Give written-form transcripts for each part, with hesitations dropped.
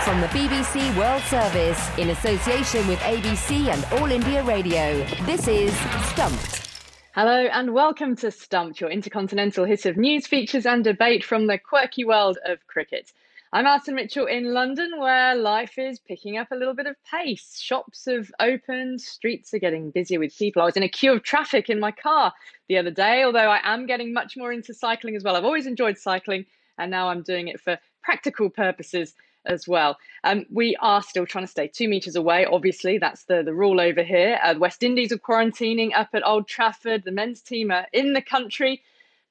From the BBC World Service, in association with ABC and All India Radio, this is Stumped. Hello and welcome to Stumped, your intercontinental hit of news, features and debate from the quirky world of cricket. I'm Alison Mitchell in London, where life is picking up a little bit of pace. Shops have opened, streets are getting busier with people. I was in a queue of traffic in my car the other day, although I am getting much more into cycling as well. I've always enjoyed cycling, and now I'm doing it for practical purposes as well. We are still trying to stay 2 meters away. Obviously, that's the rule over here. The West Indies are quarantining up at Old Trafford. The men's team are in the country.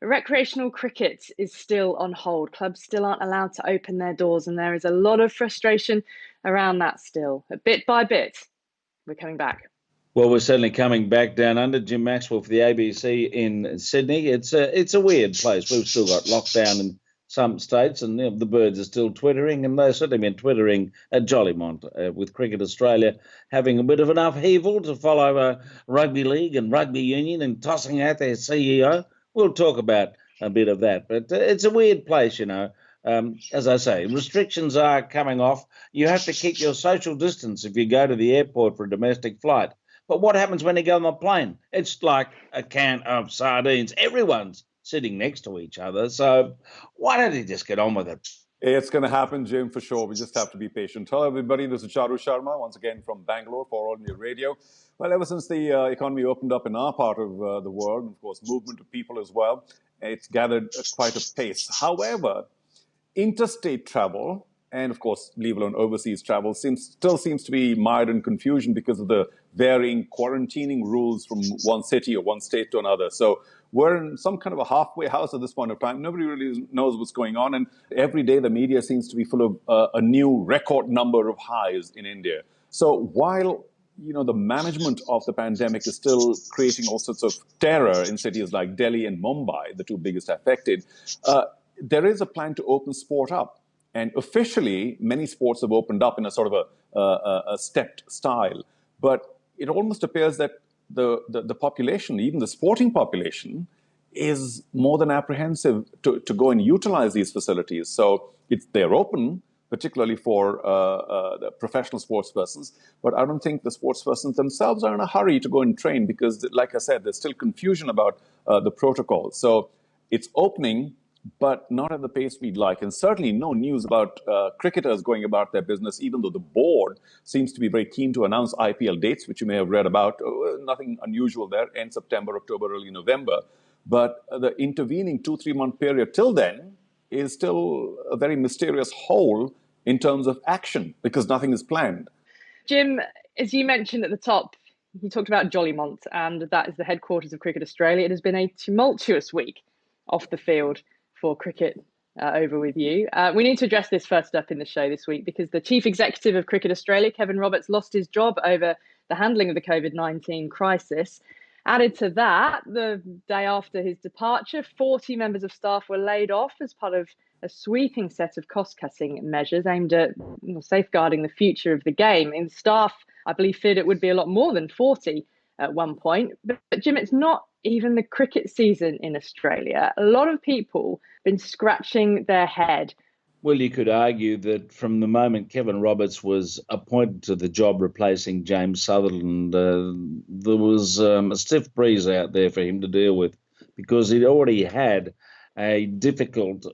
But recreational cricket is still on hold. Clubs still aren't allowed to open their doors, and there is a lot of frustration around that still. But bit by bit, we're coming back. Well, we're certainly coming back down under. Jim Maxwell for the ABC in Sydney. It's a weird place. We've still got lockdown in some states, and the birds are still twittering, and they've certainly been twittering at Jollymont with Cricket Australia having a bit of an upheaval to follow rugby league and rugby union and tossing out their CEO. We'll talk about a bit of that, but it's a weird place, As I say, restrictions are coming off. You have to keep your social distance if you go to the airport for a domestic flight. But what happens when you go on the plane? It's like a can of sardines. Everyone's sitting next to each other. So why don't you just get on with it? It's going to happen, Jim, for sure. We just have to be patient. Hello, everybody. This is Charu Sharma, once again from Bangalore for All India Radio. Well, ever since the economy opened up in our part of the world, and of course, movement of people as well, it's gathered quite a pace. However, interstate travel, and of course, leave alone overseas travel, still seems to be mired in confusion because of the varying quarantining rules from one city or one state to another. So we're in some kind of a halfway house at this point of time. Nobody really knows what's going on. And every day the media seems to be full of a new record number of highs in India. So while the management of the pandemic is still creating all sorts of terror in cities like Delhi and Mumbai, the two biggest affected, there is a plan to open sport up. And officially, many sports have opened up in a sort of a stepped style. But it almost appears that the population, even the sporting population, is more than apprehensive to go and utilize these facilities. So they're open, particularly for the professional sports persons, but I don't think the sports persons themselves are in a hurry to go and train because, like I said, there's still confusion about the protocol. So it's opening, but not at the pace we'd like. And certainly no news about cricketers going about their business, even though the board seems to be very keen to announce IPL dates, which you may have read about. Nothing unusual there, end September, October, early November. But the intervening 2-3 month period till then is still a very mysterious hole in terms of action because nothing is planned. Jim, as you mentioned at the top, you talked about Jollymont, and that is the headquarters of Cricket Australia. It has been a tumultuous week off the field for cricket over with you. We need to address this first up in the show this week because the chief executive of Cricket Australia, Kevin Roberts, lost his job over the handling of the COVID-19 crisis. Added to that, the day after his departure, 40 members of staff were laid off as part of a sweeping set of cost-cutting measures aimed at safeguarding the future of the game. And staff, I believe, feared it would be a lot more than 40 at one point. But Jim, it's not even the cricket season in Australia. A lot of people have been scratching their head. Well, you could argue that from the moment Kevin Roberts was appointed to the job replacing James Sutherland, there was a stiff breeze out there for him to deal with because he'd already had a difficult,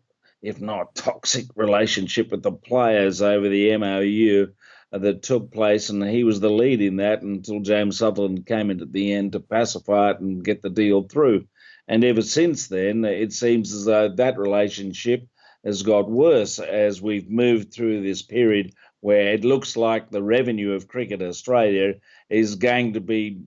if not toxic, relationship with the players over the MOU that took place, and he was the lead in that until James Sutherland came in at the end to pacify it and get the deal through. And ever since then, it seems as though that relationship has got worse as we've moved through this period where it looks like the revenue of Cricket Australia is going to be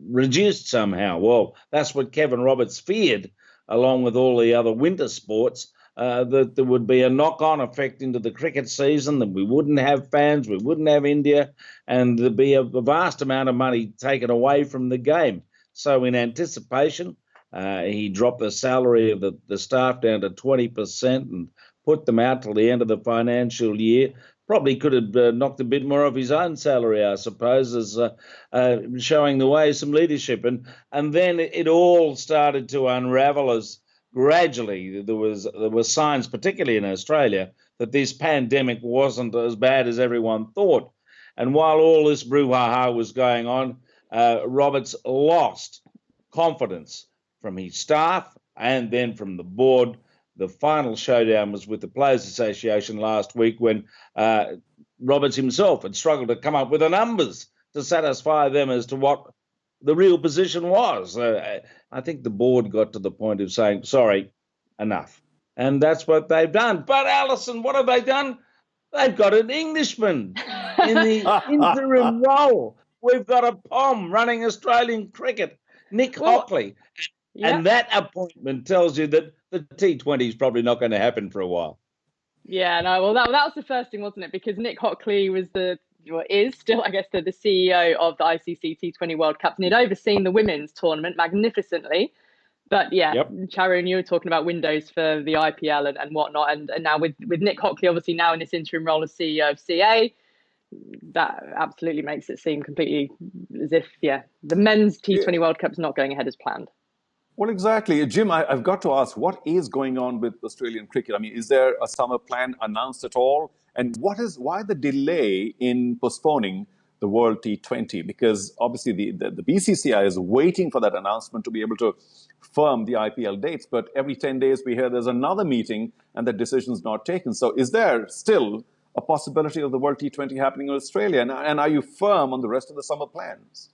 reduced somehow. Well, that's what Kevin Roberts feared, along with all the other winter sports, that there would be a knock-on effect into the cricket season, that we wouldn't have fans, we wouldn't have India, and there'd be a vast amount of money taken away from the game. So in anticipation, he dropped the salary of the staff down to 20% and put them out till the end of the financial year. Probably could have knocked a bit more of his own salary, I suppose, as showing the way some leadership. And then it all started to unravel as gradually there were signs, particularly in Australia, that this pandemic wasn't as bad as everyone thought. And while all this brouhaha was going on, Roberts lost confidence from his staff and then from the board. The final showdown was with the Players Association last week when Roberts himself had struggled to come up with the numbers to satisfy them as to what the real position was. I think the board got to the point of saying, sorry, enough. And that's what they've done. But Alison, what have they done? They've got an Englishman in the interim role. We've got a POM running Australian cricket, Nick Hockley. Yep. And that appointment tells you that the T20 is probably not going to happen for a while. Yeah, no, well, that was the first thing, wasn't it? Because Nick Hockley is still, I guess, the CEO of the ICC T20 World Cup, and he'd overseen the women's tournament magnificently. But yeah, yep. Charu, and you were talking about windows for the IPL and whatnot, and now with Nick Hockley obviously now in this interim role as CEO of CA, that absolutely makes it seem completely as if, the men's T20 World Cup is not going ahead as planned. Well, exactly. Jim, I've got to ask, what is going on with Australian cricket? I mean, is there a summer plan announced at all? And why the delay in postponing the World T20? Because obviously the BCCI is waiting for that announcement to be able to firm the IPL dates. But every 10 days we hear there's another meeting and the decision's not taken. So is there still a possibility of the World T20 happening in Australia? And are you firm on the rest of the summer plans?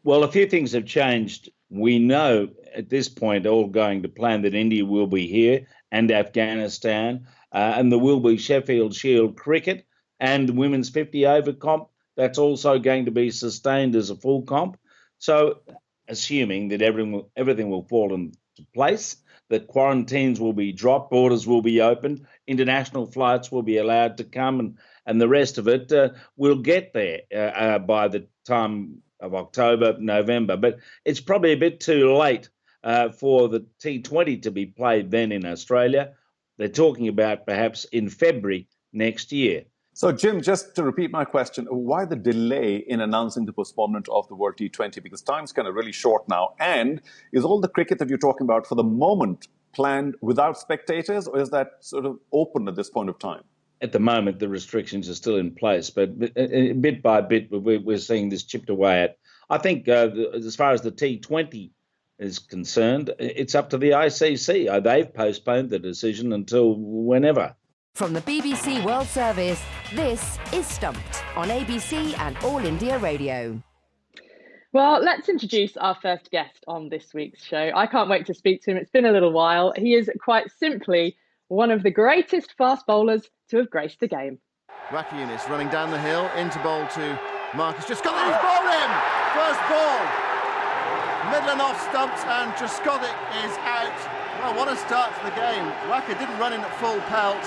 Well, a few things have changed. We know at this point, all going to plan, that India will be here and Afghanistan, and there will be Sheffield Shield cricket and the women's 50 over comp. That's also going to be sustained as a full comp. So assuming that everything will fall into place, that quarantines will be dropped, borders will be opened, international flights will be allowed to come, and the rest of it will get there by the time of October, November. But it's probably a bit too late for the T20 to be played then in Australia. They're talking about perhaps in February next year. So, Jim, just to repeat my question, why the delay in announcing the postponement of the World T20? Because time's kind of really short now. And is all the cricket that you're talking about for the moment planned without spectators, or is that sort of open at this point of time? At the moment, the restrictions are still in place, but bit by bit, we're seeing this chipped away at. I think as far as the T20 is concerned, it's up to the ICC. They've postponed the decision until whenever. From the BBC World Service, this is Stumped on ABC and All India Radio. Well, let's introduce our first guest on this week's show. I can't wait to speak to him. It's been a little while. He is quite simply one of the greatest fast bowlers to have graced the game. Waqar Younis running down the hill, into bowl to Marcus. Jaskovic is bowled in! First ball. Middle and off stumps, and Jaskovic is out. Well, what a start to the game. Waqar didn't run in at full pelt.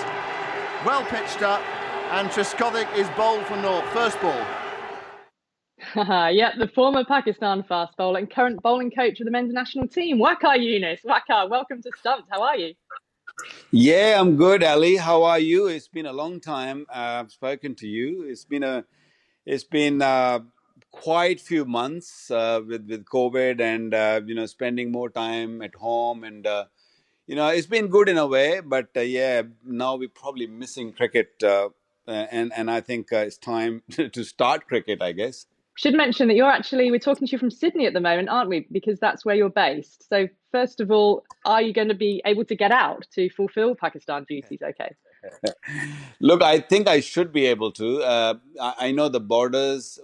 Well pitched up, and Jaskovic is bowled for naught. First ball. Yeah, the former Pakistan fast bowler and current bowling coach of the men's national team, Waqar Younis. Waqar, welcome to Stumped. How are you? Yeah, I'm good, Ali. How are you? It's been a long time. I've spoken to you. It's been quite few months with COVID and spending more time at home, and it's been good in a way. But now we're probably missing cricket, and I think it's time to start cricket, I guess. Should mention that we're talking to you from Sydney at the moment, aren't we? Because that's where you're based. So first of all, are you going to be able to get out to fulfill Pakistan duties? Okay. Look, I think I should be able to. I know the borders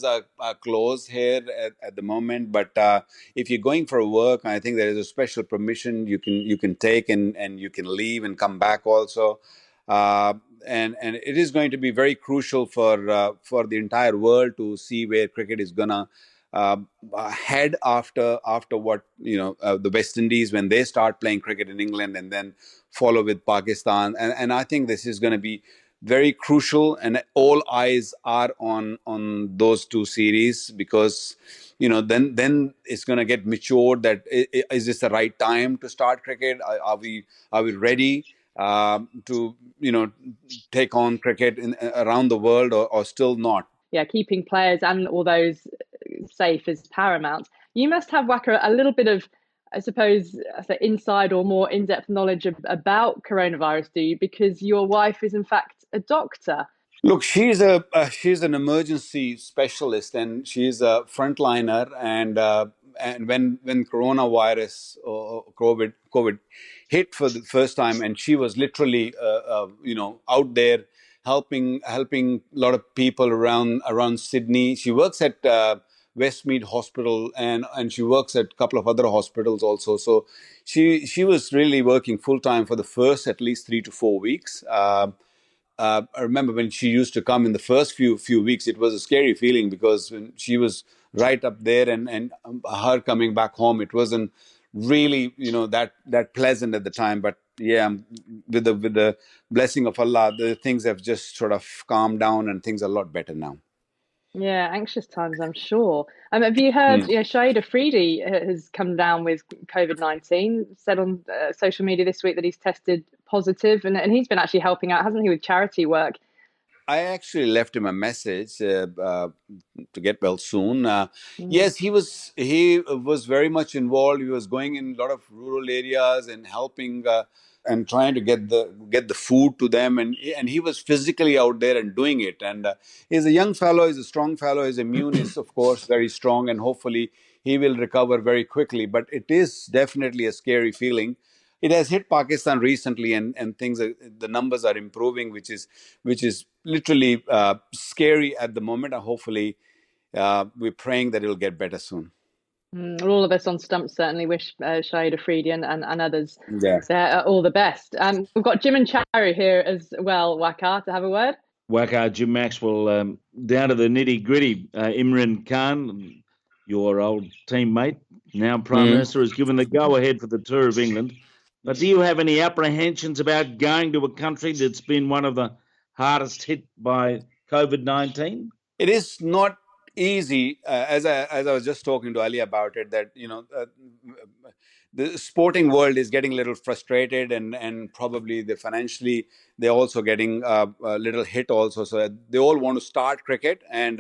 are closed here at the moment, but if you're going for work, I think there is a special permission you can take and you can leave and come back also. And it is going to be very crucial for the entire world to see where cricket is gonna head after what the West Indies, when they start playing cricket in England, and then follow with Pakistan, and I think this is going to be very crucial, and all eyes are on those two series, because then it's going to get matured. That is this the right time to start cricket? Are we ready to take on cricket around the world, or still not? Yeah, keeping players and all those safe is paramount. You must have, Waqar, a little bit of I suppose, inside or more in-depth knowledge about coronavirus, do you? Because your wife is in fact a doctor. Look, she's an emergency specialist, and she's a frontliner. And when coronavirus or COVID hit for the first time, and she was literally out there helping a lot of people around Sydney. She works at Westmead Hospital, and she works at a couple of other hospitals also. So she was really working full time for the first at least 3 to 4 weeks. I remember when she used to come in the first few weeks, it was a scary feeling because when she was right up there, and her coming back home, it wasn't really that pleasant at the time. But yeah, with the blessing of Allah, the things have just sort of calmed down, and things are a lot better now. Yeah, anxious times, I'm sure. Have you heard, Shahid Afridi has come down with COVID-19, said on social media this week that he's tested positive, and he's been actually helping out, hasn't he, with charity work? I actually left him a message to get well soon. Yes, he was very much involved. He was going in a lot of rural areas and helping and trying to get the food to them, and he was physically out there and doing it. And he's a young fellow. He's a strong fellow. His immune is, of course, very strong, and hopefully he will recover very quickly. But it is definitely a scary feeling. It has hit Pakistan recently, and the numbers are improving, which is literally scary at the moment. And hopefully, we're praying that it'll get better soon. All of us on Stumped certainly wish Shahid Afridi and others all the best. We've got Jim and Charu here as well, Waqar, to have a word. Waqar, Jim Maxwell, down to the nitty-gritty. Imran Khan, your old teammate, now Prime Minister, has given the go-ahead for the tour of England. But do you have any apprehensions about going to a country that's been one of the hardest hit by COVID-19? It is not easy, as I was just talking to Ali about it, that the sporting world is getting a little frustrated, and probably financially they're also getting a little hit also. So they all want to start cricket. And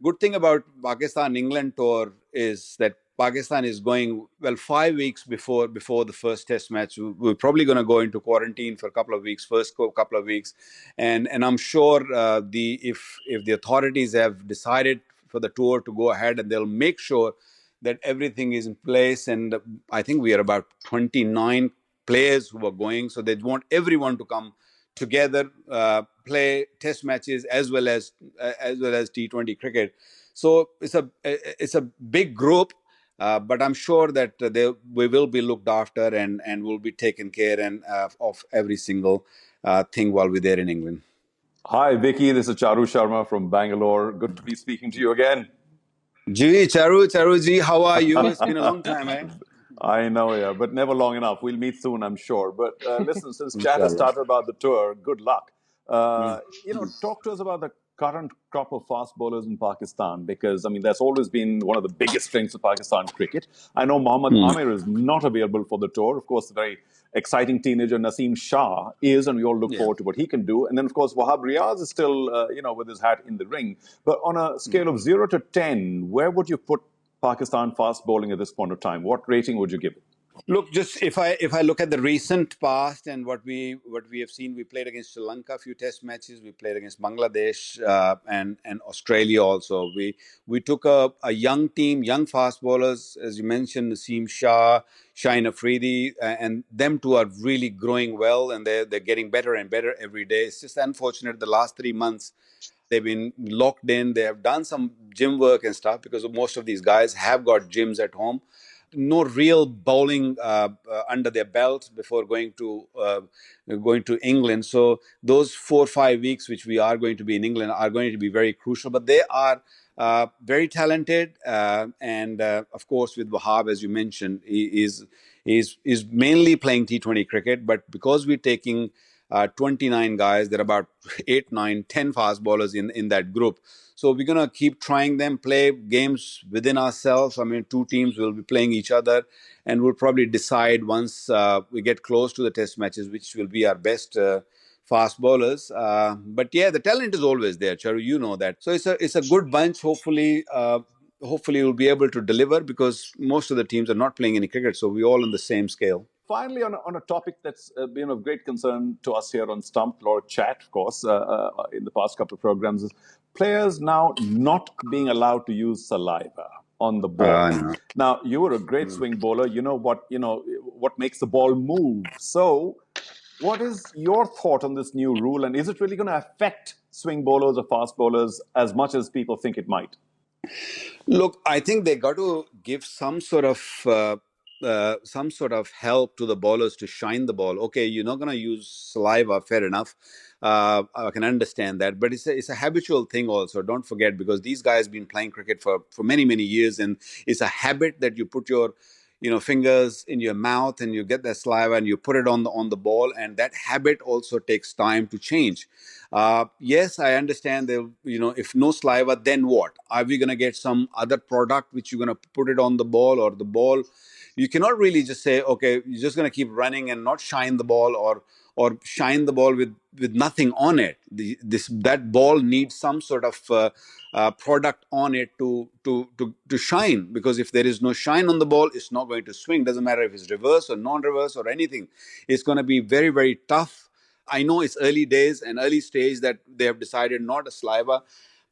good thing about Pakistan England tour is that Pakistan is going 5 weeks before the first test match. We're probably going to go into quarantine for a couple of weeks, couple of weeks, and I'm sure if the authorities have decided for the tour to go ahead, and they'll make sure that everything is in place. And I think we are about 29 players who are going, so they want everyone to come together, play test matches as well as T20 cricket. So it's a big group. But I'm sure that we will be looked after, and will be taken care of every single thing while we're there in England. Hi, Vicky. This is Charu Sharma from Bangalore. Good to be speaking to you again. Charu ji, how are you? It's been a long time, eh? I know, yeah, but never long enough. We'll meet soon, I'm sure. But listen, since chat has started about the tour, good luck. Talk to us about the current crop of fast bowlers in Pakistan, because, I mean, that's always been one of the biggest strengths of Pakistan cricket. I know Mohammad Amir is not available for the tour. Of course, the very exciting teenager Naseem Shah is, and we all look forward to what he can do. And then, of course, Wahab Riaz is still, with his hat in the ring. But on a scale of 0 to 10, where would you put Pakistan fast bowling at this point of time? What rating would you give it? Look, just if I look at the recent past and what we have seen, we played against Sri Lanka a few test matches. We played against Bangladesh and Australia also. We took a young team, young fast bowlers, as you mentioned, Naseem Shah, Shahid Afridi, and them two are really growing well, and they're getting better and better every day. It's just unfortunate the last 3 months they've been locked in. They have done some gym work and stuff, because most of these guys have got gyms at home. No real bowling under their belt before going to England. So those 4 or 5 weeks which we are going to be in England are going to be very crucial. But they are very talented, and of course with Wahab, as you mentioned, he is mainly playing T20 cricket. But because we're taking 29 guys, there are about 8, 9, 10 fast bowlers in that group. So we're going to keep trying them, play games within ourselves. I mean, 2 teams will be playing each other, and we'll probably decide once we get close to the test matches which will be our best fast bowlers. But yeah, the talent is always there, Charu, you know that. So it's a good bunch. Hopefully, hopefully we'll be able to deliver because most of the teams are not playing any cricket, so we're all on the same scale. Finally, on a topic that's been of great concern to us here on Stumped, or chat, of course, in the past couple of programs, is players now not being allowed to use saliva on the ball. No. Now, you were a great swing bowler. You know what makes the ball move. So, what is your thought on this new rule, and is it really going to affect swing bowlers or fast bowlers as much as people think it might? Look, I think they got to give some sort of help to the bowlers to shine the ball. Okay, you're not going to use saliva, fair enough. I can understand that, but it's a habitual thing also. Don't forget, because these guys have been playing cricket for many, many years, and it's a habit that you put your fingers in your mouth and you get that saliva and you put it on the ball, and that habit also takes time to change. Yes, I understand that, if no saliva, then what? Are we going to get some other product which you're going to put it on the ball, or the ball? You cannot really just say, okay, you're just going to keep running and not shine the ball, or shine the ball with nothing on it. That ball needs some sort of product on it to shine, because if there is no shine on the ball, it's not going to swing. Doesn't matter if it's reverse or non-reverse or anything. It's going to be very, very tough. I know it's early days and early stage that they have decided not a saliva,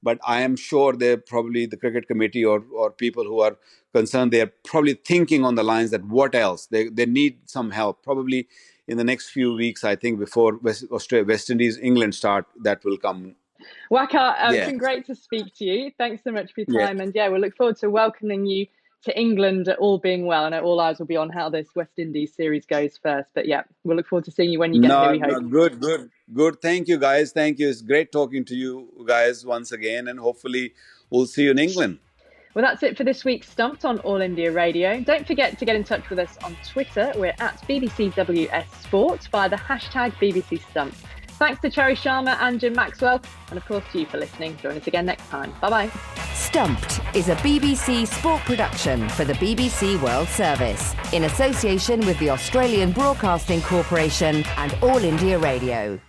but I am sure they're probably the cricket committee or people who are concerned, they're probably thinking on the lines that what else? They need some help. Probably in the next few weeks, I think, before West Indies, England start, that will come. Waqar, it's been great to speak to you. Thanks so much for your time. And we'll look forward to welcoming you to England, all being well. I know all eyes will be on how this West Indies series goes first. But we'll look forward to seeing you when you get here, we hope. Good. Thank you, guys. Thank you. It's great talking to you guys once again. And hopefully we'll see you in England. Well, that's it for this week's Stumped on All India Radio. Don't forget to get in touch with us on Twitter. We're at BBCWS Sport via the hashtag BBC Stumped. Thanks to Charu Sharma and Jim Maxwell, and of course to you for listening. Join us again next time. Bye-bye. Stumped is a BBC sport production for the BBC World Service in association with the Australian Broadcasting Corporation and All India Radio.